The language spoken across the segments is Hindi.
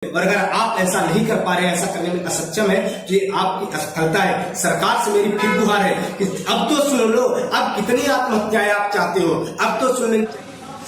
और अगर आप ऐसा नहीं कर पा रहे हैं, ऐसा करने में असक्षम है, तो ये आपकी असफलता है। सरकार से मेरी फिर गुहार है कि अब तो सुन लो, अब कितनी आत्महत्याएं आप चाहते हो, अब तो सुन।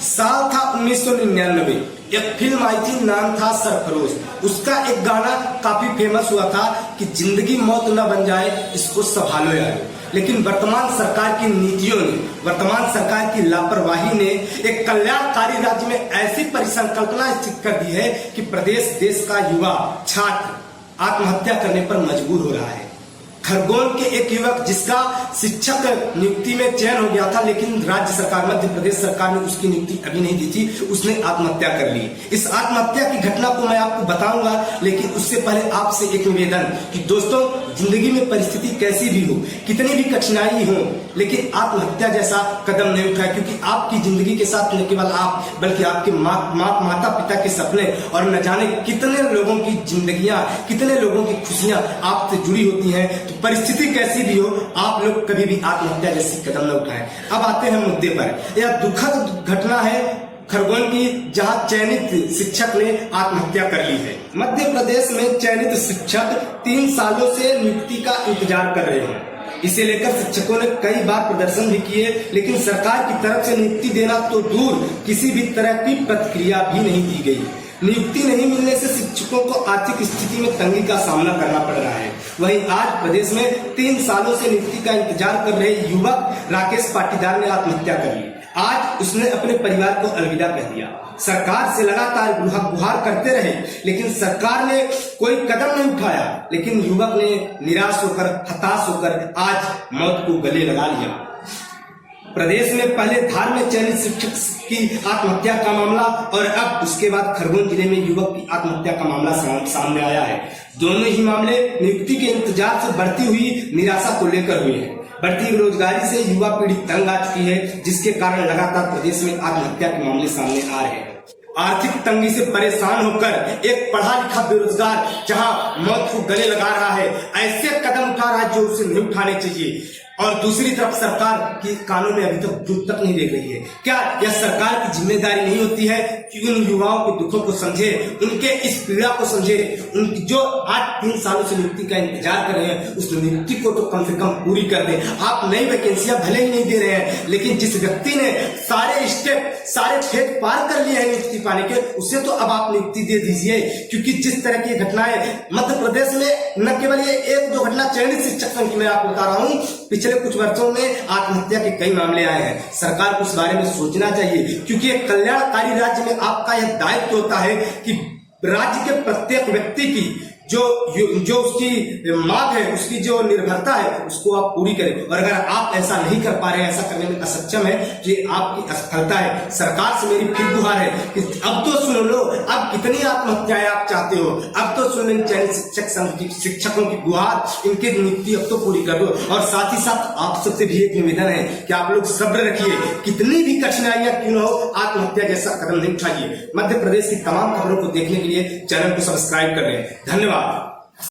साल था 1999, एक फिल्म आई थी, नाम था सरफरोश। उसका एक गाना काफी फेमस हुआ था कि जिंदगी मौत न बन जाए, इसको संभालो यार। लेकिन वर्तमान सरकार की नीतियों ने, वर्तमान सरकार की लापरवाही ने एक कल्याणकारी राज्य में ऐसी परिसंकल्पना स्थित कर दी है कि प्रदेश देश का युवा छात्र आत्महत्या करने पर मजबूर हो रहा है। खरगोन के एक युवक जिसका शिक्षक नियुक्ति में चयन हो गया था, लेकिन राज्य सरकार, मध्य प्रदेश सरकार ने उसकी नियुक्ति अभी नहीं दी थी, उसने आत्महत्या कर ली। इस आत्महत्या की घटना को मैं आपको बताऊंगा, लेकिन उससे पहले आपसे एक निवेदन कि दोस्तों, जिंदगी में परिस्थिति कैसी भी हो, कितनी भी कठिनाई हो, लेकिन आत्महत्या जैसा कदम नहीं उठाए, क्योंकि आपकी जिंदगी के साथ न केवल आप बल्कि आपके माता पिता के सपने और न जाने कितने लोगों की जिंदगियां, कितने लोगों की खुशियां आपसे जुड़ी होती हैं। तो परिस्थिति कैसी भी हो, आप लोग कभी भी आत्महत्या जैसी कदम न उठाएं। अब आते हैं मुद्दे पर। यह दुखद घटना है खरगोन की, जहां चयनित शिक्षक ने आत्महत्या कर ली है। मध्य प्रदेश में चयनित शिक्षक 3 सालों से नियुक्ति का इंतजार कर रहे हैं। इसे लेकर शिक्षकों ने कई बार प्रदर्शन भी किए, लेकिन सरकार की तरफ से नियुक्ति देना तो दूर, किसी भी तरह की प्रतिक्रिया भी नहीं दी गई। नियुक्ति नहीं मिलने से शिक्षकों को आर्थिक स्थिति में तंगी का सामना करना पड़ रहा है। वहीं आज प्रदेश में 3 सालों से नियुक्ति का इंतजार कर रहे युवक राकेश पाटीदार ने आत्महत्या कर ली। आज उसने अपने परिवार को अलविदा कह दिया। सरकार से लगातार गुहार करते रहे, लेकिन सरकार ने कोई कदम नहीं उठाया। लेकिन युवक ने निराश होकर, हताश होकर आज मौत को गले लगा लिया। प्रदेश में पहले धार में चयनित शिक्षक की आत्महत्या का मामला और अब उसके बाद खरगोन जिले में युवक की आत्महत्या का मामला सामने आया है। दोनों ही मामले नियुक्ति के इंतजार से बढ़ती हुई निराशा को लेकर हुए हैं। बढ़ती बेरोजगारी से युवा पीढ़ी तंग आ चुकी है, जिसके कारण लगातार प्रदेश में आत्महत्या के मामले सामने आ रहे हैं। आर्थिक तंगी से परेशान होकर एक पढ़ा लिखा बेरोजगार जहां मौत को गले लगा रहा है, ऐसे कदम उठा रहा है जो उसे नहीं उठाने चाहिए। और दूसरी तरफ सरकार की कानों में अभी तक दूध तक नहीं देख रही है। क्या यह सरकार की जिम्मेदारी नहीं होती है कि उन युवाओं के दुखों को समझे, उनके इस पीड़ा को समझे, उनकी जो आज 3 सालों से नियुक्ति का इंतजार कर रहे हैं, उस नियुक्ति को तो कम से कम पूरी कर दें। आप नई वैकेंसियां भले ही नहीं दे रहे हैं, लेकिन जिस व्यक्ति ने सारे स्टेप, सारे फेज पार कर लिए हैं नियुक्ति पाने के, उसे तो अब आप नियुक्ति दे दीजिए। क्योंकि जिस तरह की घटनाएं मध्य प्रदेश में, न केवल ये 1-2 घटना चयनित शिक्षक संघ की मैं आपको बता रहा हूँ, पिछले कुछ वर्षों में आत्महत्या के कई मामले आए हैं। सरकार को इस बारे में सोचना चाहिए, क्योंकि एक कल्याणकारी राज्य में आपका यह दायित्व होता है कि राज्य के प्रत्येक व्यक्ति की जो उसकी मांग है, उसकी जो निर्भरता है, उसको आप पूरी करें। और अगर आप ऐसा नहीं कर पा रहे हैं, ऐसा करने में असक्षम है, तो ये आपकी असफलता है। सरकार से मेरी फिर गुहार है कि अब तो सुन लो, अब कितनी आत्महत्याएं आप चाहते हो, अब तो सुन लो। चयनित शिक्षक संघ की शिक्षकों की गुहार, इनकी नियुक्ति अब तो पूरी कर दो। और साथ ही साथ आप सबसे भी एक निवेदन है कि आप लोग सब्र रखिए, कितनी भी कठिनाइयां क्यों न हो, आत्महत्या जैसा कदम नहीं उठाइए। मध्य प्रदेश की तमाम खबरों को देखने के लिए चैनल को सब्सक्राइब कर लें। धन्यवाद।